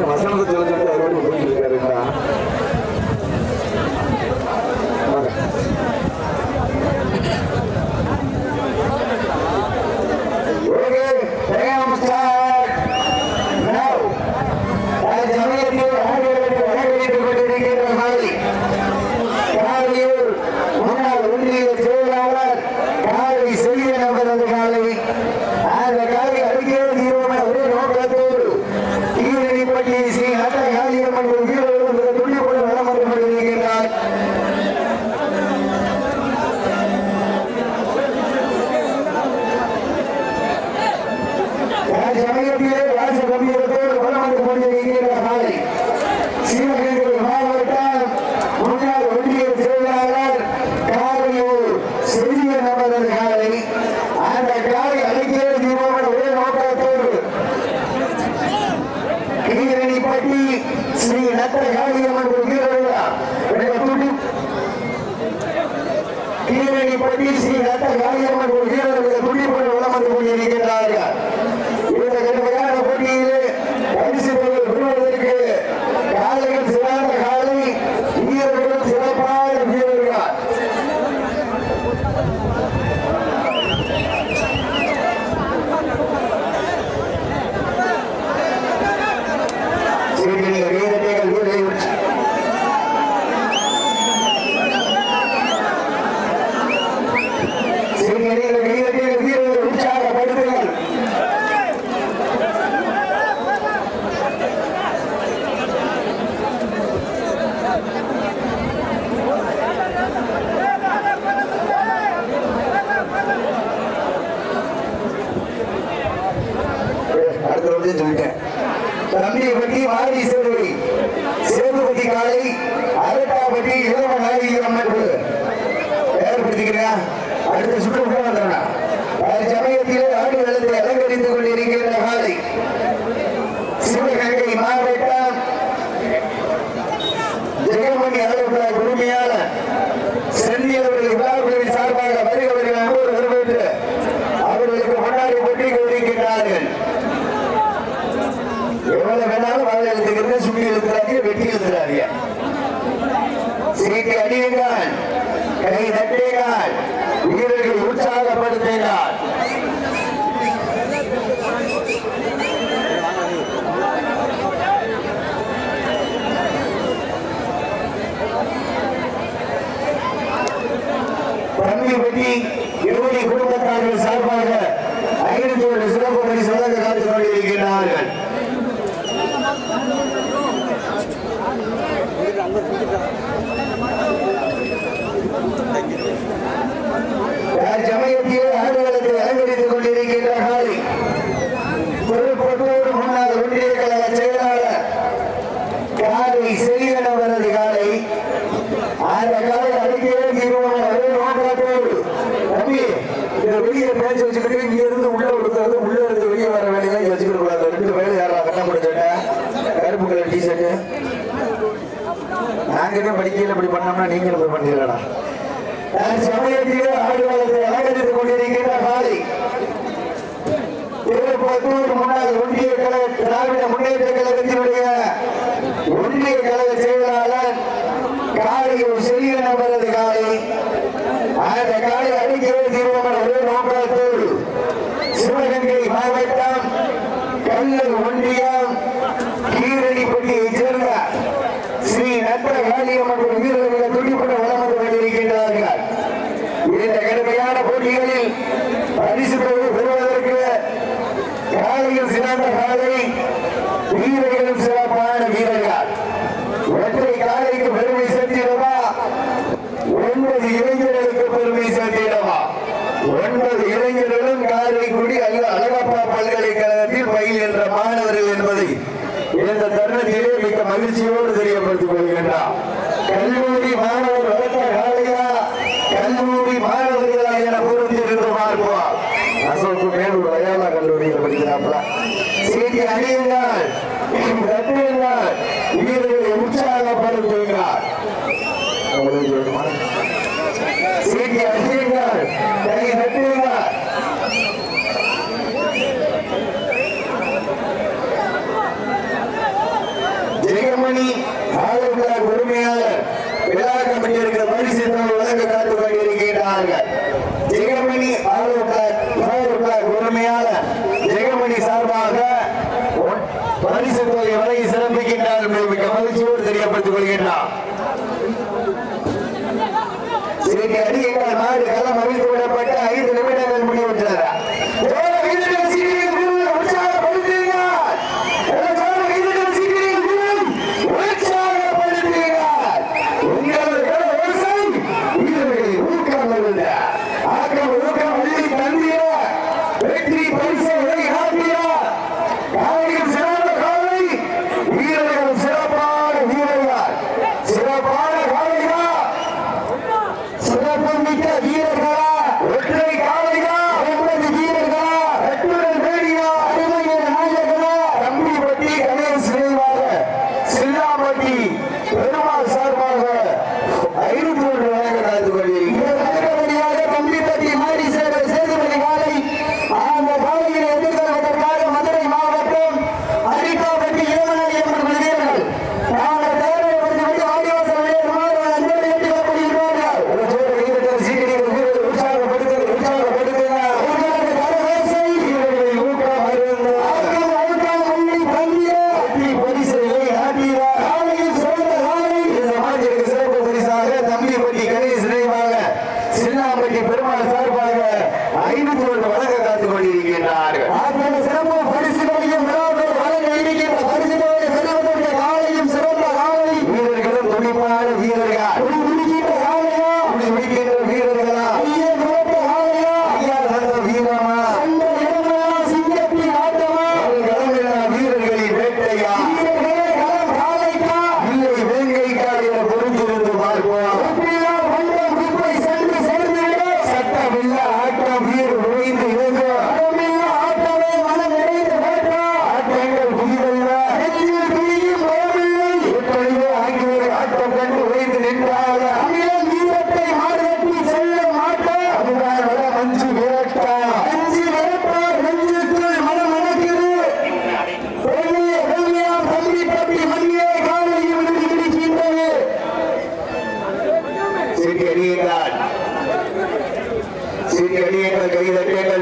வசனத்தை சொல்லிட்டு அறுவடை போயிட்டு இருக்காருங்களா? தம்பியை பற்றி மாறி சேதுபதி காலை அரட்டாபட்டி இளவ நாயகி அமைப்பு ஏற்படுத்திக்கிறேன். அடுத்த சுற்று வந்துடுறேன். சமயத்திலே ஆடு வெள்ளத்தை அலங்கரித்துக் கொண்டிருக்கின்ற காலை சிவகங்கை மாவட்டம் ஜெகமணி அளவுள்ள உரிமையான சென்னியவர்கள் விழாக்குழுவின் சார்பாக வருகிறவர்கள் அன்போடு வரவேற்று அவர்களுக்கு முன்னாடி போட்டி கொண்டிருக்கின்றார்கள். எவ்வளவு வேணாலும் வாழை எழுத்துக்கிறது, சுண்டி எழுத்துறாங்க, வெட்டி எழுத்துறாங்க. சீட்டி அடியுங்கள், கை தட்டுங்கள், வீரர்களை உற்சாகப்படுத்தினார். பன்னிப்பட்டி இருபடி குடும்பத்தார்கள் சார்பாக 500 சிறப்பு பரிசாக காத்துக் கொண்டிருக்கிறார்கள். சமயத்திலே ஆடுகளத்தை அலங்கரித்துக் கொண்டிருக்கின்ற காலை திருப்பத்தூர் முன்னாள் ஒன்றிய கழக செயலாளர் காலை செல்வன் அவரது காலை. அந்த காலை அடிக்கே நோக்கத்தோடு தம்பி இந்த வெளியே பேச்சு வச்சுக்கிட்டு இங்க இருந்து உள்ள கொடுக்கறது, உள்ள இருந்து வெளியே வர வேலையெல்லாம் வச்சுக்கிட்டு கூடாது. 2 வேலை யாரா கட்டம் கொடுத்துட்ட கருப்பு கலர் டிஷர்ட் நாங்களே படிக்கையில் இப்படி பண்ணோம்னா நீங்களும் போய் பண்ணிடலடா. சமயத்திலே ஆடுகளத்தை அலங்கரித்துக் கொண்டிருக்கின்ற காலை திருப்பத்தூர் முன்னாள் ஒன்றிய கழக திராவிட முன்னேற்ற கழகத்தினுடைய ஒன்றிய கழக செயலாளர் காலையூர் செல்வன் அவரது காலை. அந்த காலை அடிக்கவே தீர்மானம் ஒரே நோக்கத்தோடு சிவகங்கை மாவட்டம் கல்லூர் ஒன்றியம் கீரணிப்பட்டியை சேர்ந்த ஸ்ரீ நட்ப காளியம்மன் வீரர்கள் துடிப்புடன் வளம் வந்து கொண்டிருக்கின்றார்கள். இந்த கடுமையான போட்டிகளில் பரிசு பெறுவதற்கு காலையில் சிறந்த காலை, வீரர்களும் சிறப்பான வீரர்கள். ஒற்றை காலைக்கு பெருமை சேர்த்திடவா, 9 இளைஞர்களுக்கு பெருமை சேர்த்திடவா? 9 இளைஞர்களும் காரைக்குடி அழகப்பா பல்கலைக்கழகத்தில் பயில்கின்ற மாணவர்கள் என்பதை இந்த தருணத்திலே மிக மகிழ்ச்சியோடு தெரியப்படுத்திக் கொள்கின்றார். கல்லூரி மாணவர் வளர்த்த காலையா, கல்லூரி மாணவர்களா என பொருந்திருந்து பார்ப்போம். அசோக்கு மேலூர் அயாலா கல்லூரியில் படிக்கிறாப்ல. சீட்டி அணியுங்கள், கட்டுங்கள், வீரர்களை உற்சாகப்படுத்துகிறார். சீட்டி அணியுங்கள், கை கட்டுங்கள். தொகை வழங்கி சிறப்பிக்கின்றார் மிக மகிழ்ச்சியோடு தெரியப்படுத்திக் கொள்கின்றார். சிறிய அடியினால் மாடு களம் அவிழ்த்து விடப்பட்டு 5 நிமிடங்கள் முடிவுற்றார்.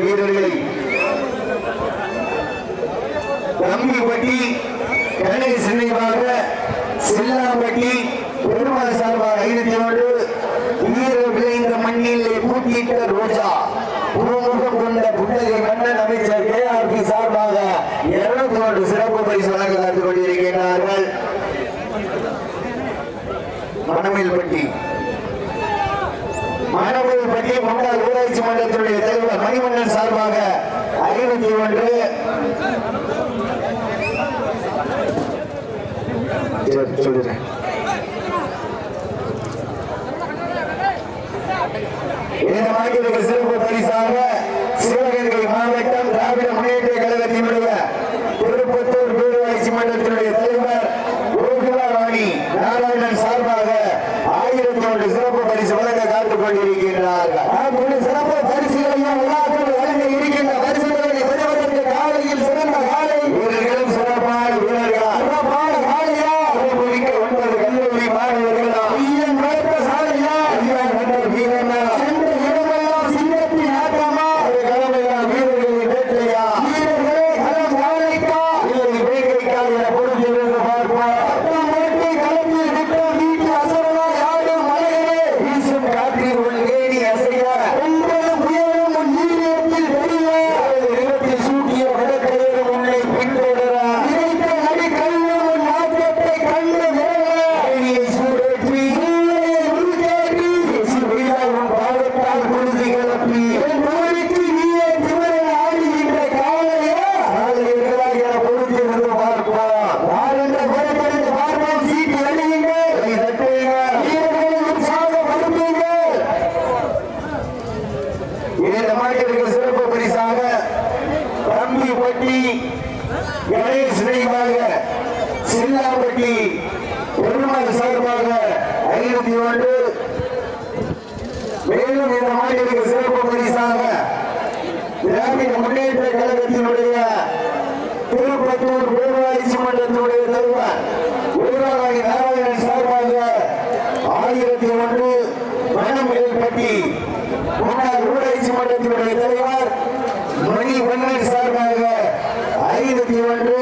வீரர்களை தம்பிப்பட்டி கணேஷ் நினைவாக சில்லாம்பட்டி பெருமாள் சார்பாக 501 வீரர் விளைந்த மண்ணிலே பூட்டியிட்ட ரோஜா பூமுகம் கொண்ட புன்னகை மன்னன் அமைச்சர் KRP சார்பாக 201 சிறப்பு பரிசு வழங்க காத்துக் கொண்டிருக்கிறார்கள். மணமேல்பட்டி முன்னாள் ஊராட்சி மன்றத்தினுடைய தலைவர் மணிவண்ணன் சார்பாக 501 சொல்லுறேன். இந்த மாநிலத்திற்கு சிறப்பு பரிசாக சிவகங்கை மாவட்டம் திராவிட முன்னேற்ற கழகத்தினுடைய திருப்பத்தூர் ஊராட்சி மன்றத்தினுடைய தலைவர் கோகுலாராணி நாராயணன் சார்பாக 1001 சிறப்பு பரிசு வழங்க காத்துக் கொண்டிருக்கிறார்கள். சிறப்பு பரிசுகளையும் வழங்க இருக்கின்ற பரிசுகளை பெறுவதற்கு காலையில் சிறந்த காலை வீரர்களும் சிறப்பான வீரர்கள் சிறப்பான காலையா 9 கல்லூரி மாணவர்களா சாலையா வீரனா சென்ற இடமெல்லாம் சிங்கத்தின் ஆட்டமா கடமையா வீரர்களின் வேட்டையா வீரர்களே களம் காலைக்கா இல்லை வேங்கைக்கா என பொறுத்திருந்து பார்ப்போம். களத்தில் விட்டோம் வீட்டு அசரலா யாரும் மலைகளே வீசும் காற்றில் உள்கேணி அசைய ஒன்பதும் புயலும் உன் நீரத்தில் பெரிய நிலத்தில் சூட்டிய வடக்கையரும் உன்னை பின்தொடர நினைத்த நடி கல்லும் உன் நாட்டத்தை கண்டு விரையை சூடேற்றி உருக்கேற்றி உன் பாவத்தால் குருதி கிளப்பி என் தோழிக்கு நீயே திவரன் ஆடுகின்ற காலையா காலையா என பொறுத்திருந்து பார்ப்போம். யாரென்ற பொறுத்திருந்து பார்ப்போம். சீட்டு அணியுங்கள் வீரர்களை உற்சாகப்படுத்துங்கள். இந்த மாநிலத்திற்கு சிறப்பு பரிசாக தம்பிப்பட்டி கணேஷ் நினைவாக சில்லாம்பட்டி பெருமாள் சார்பாக 501 மேலும் இந்த மாநிலத்திற்கு சிறப்பு பரிசாக திராவிட முன்னேற்ற கழகத்தினுடைய திருப்பத்தூர் ஊராட்சி மன்றத்தினுடைய தலைவர் ஊராட்சி நாராயணன் சார்பாக 1001 மணமேல்பட்டி முன்னாள் ஊராட்சி மன்றத்தினுடைய தலைவர் மணிவண்ணன் சார்பாக 501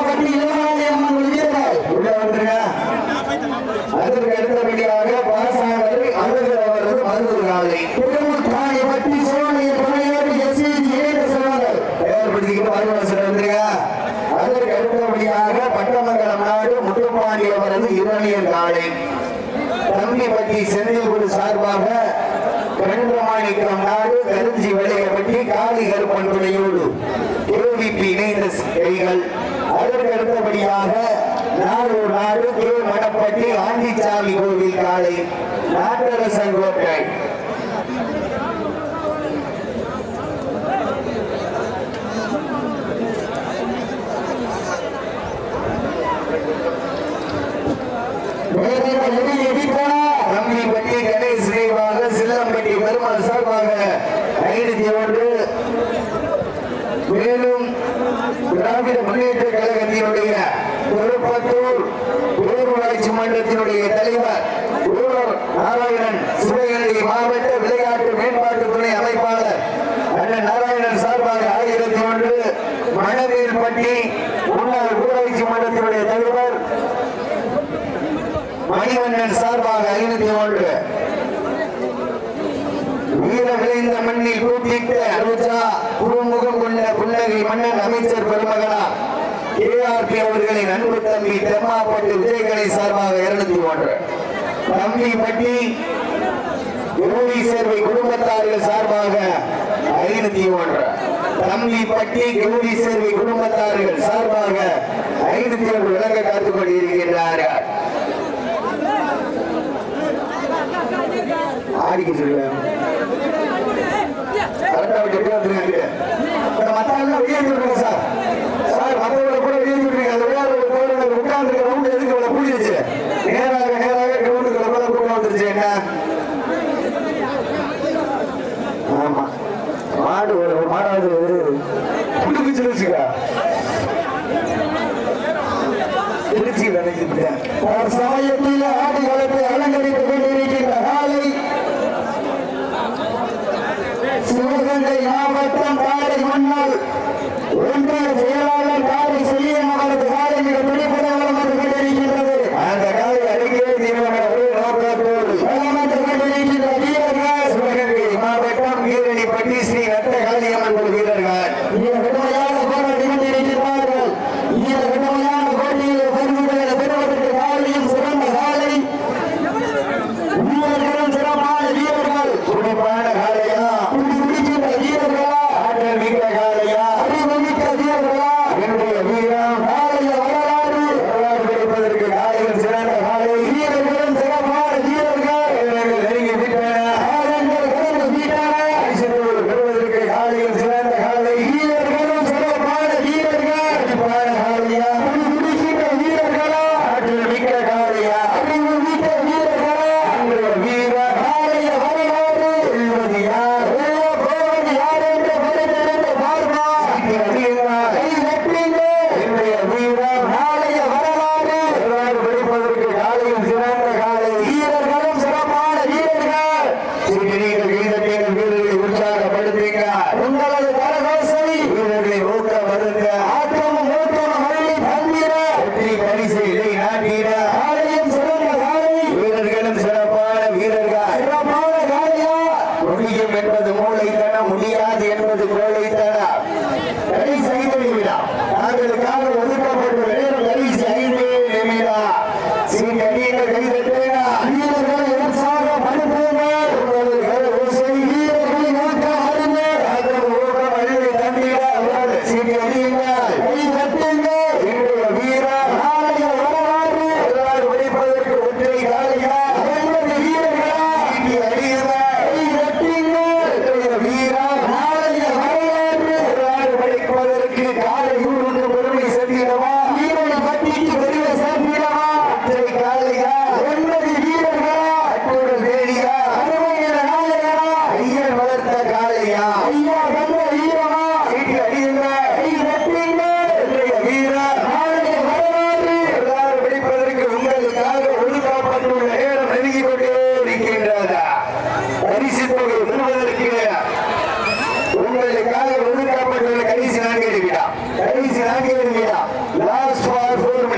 பட்டி இளமலை அம்மன் வீரர்கள் உள்ள வந்துருங்க. அதற்கு அடுத்தபடியாக பாசாவது அழுகிறவரது மருது காலை திருமுத்தாணி பட்டி சோழனிய துணையோடு எஸ்ஏஜி சொல்வார்கள் தயார்படுத்திக்கிட்டு மருவாசல் வந்துருங்க. அதற்கு அடுத்தபடியாக பட்டமங்கலம் நாடு முத்துப்பாண்டி அவரது இரணியன் காலை தம்பிப்பட்டி செந்தில்குடி சார்பாக கண்டமாணிக்கம் நாடு கருஞ்சி விளையப்பட்டி காளி கருப்பன் துணையோடு ஏவிபி இணைந்த கைகள். அதற்கு அடுத்தபடியாக நாடூர் நாடு கே மணப்பட்டி ஆண்டிச்சாமி கோவில் காலை நாட்டரசன் கோட்டை தம்பிப்பட்டி கணேஷ் நினைவாக சில்லம்பட்டி பெருமாள் சார்பாக 501. மேலும் திராவிட முன்னேற்ற கழகத்தினுடைய திருப்பத்தூர் பேரூராட்சி மன்றத்தினுடைய தலைவர் நாராயணன் சிவகங்கை மாவட்ட விளையாட்டு மேம்பாட்டு துணை அமைப்பாளர் அண்ணன் நாராயணன் சார்பாக 1001. மணவேல்பட்டி முன்னாள் ஊராட்சி மன்றத்தினுடைய தலைவர் மணிவண்ணன் சார்பாக 501. வீர விளைந்த மண்ணில் கூட்டிட்டு அருஜா குறுமுகம் கொண்ட புன்னகை மன்னன் அமைச்சர் பெருமகனா KRP அவர்களின் அன்பு தம்பி தெம்மாப்பட்டு விஜயகலை சார்பாக 201. தம்பிப்பட்டி கௌரி சேர்வை குடும்பத்தார்கள் சார்பாக 501. தம்பிப்பட்டி கௌரி சேர்வை குடும்பத்தார்கள் சார்பாக 501 விளங்க காத்துக் கொண்டிருக்கின்றார்கள். ஆடிக்கு சொல்லுவேன் மற்றவங்க வெளியேற்றிருக்கோங்க சார். சார் மற்றவங்களை கூட வெளியேற்றிருக்கீங்க. அந்த விளையாட்டு உட்கார்ந்து ரவுண்ட் எதுக்கு இவ்வளவு கூடிடுச்சு? நேராக கிரவுண்டுக்குள்ள கூட கூட வந்துருச்சு. என்ன ஆமா மாடு ஒரு மாடாவது புட்டுக்குச்சு வச்சுக்கா திருச்சி நினைக்கிட்டேன். சமயத்தில் ஆடி வளர்த்து அலங்கரித்துக் கொண்டிருக்கின்ற காலை சிவகங்கை மாவட்டம் காலை முன்னாள் ஒன்றிய செயலாளர் காலை செல்லியன் அவரது காலை மிக துடிப்புடன் வந்து கொண்டிருக்கின்றது. அந்த காலை அருகே நோக்கத்தோடு கொண்டிருக்கின்ற வீரர்கள் சிவகங்கை மாவட்டம் வீரணிப்பட்டி ஸ்ரீ ரத்த காளியம்மன் வீரர்கள் கடுமையான போராடி கொண்டிருக்கிறார்கள். இந்த கடுமையான போட்டியில் பெருவதற்கு காலையும் சிறந்த காலை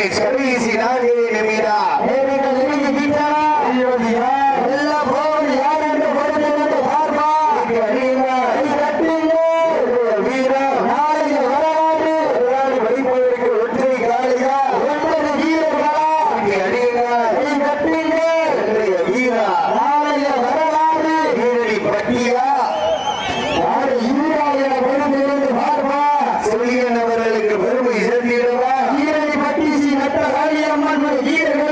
கடைசி 4 நிமிடம் எல்லாம் போவது யார் என்று பொறுத்து பார்ப்பா வீரம் நாளைய வரலாறு வழிபோருக்கு ஒற்றை காலையா 9 வீரர்களா வீரா நாளைய வரலாறு வீரடி பட்டியா யாரு ஈரா என பொறுத்து பார்ப்பா சொல்லியன் அவர்களுக்கு பெருமை சேர்த்திடவா வீரடி பட்டி ஸ்ரீ நட்ட காளியம்மன் வீரர்கள்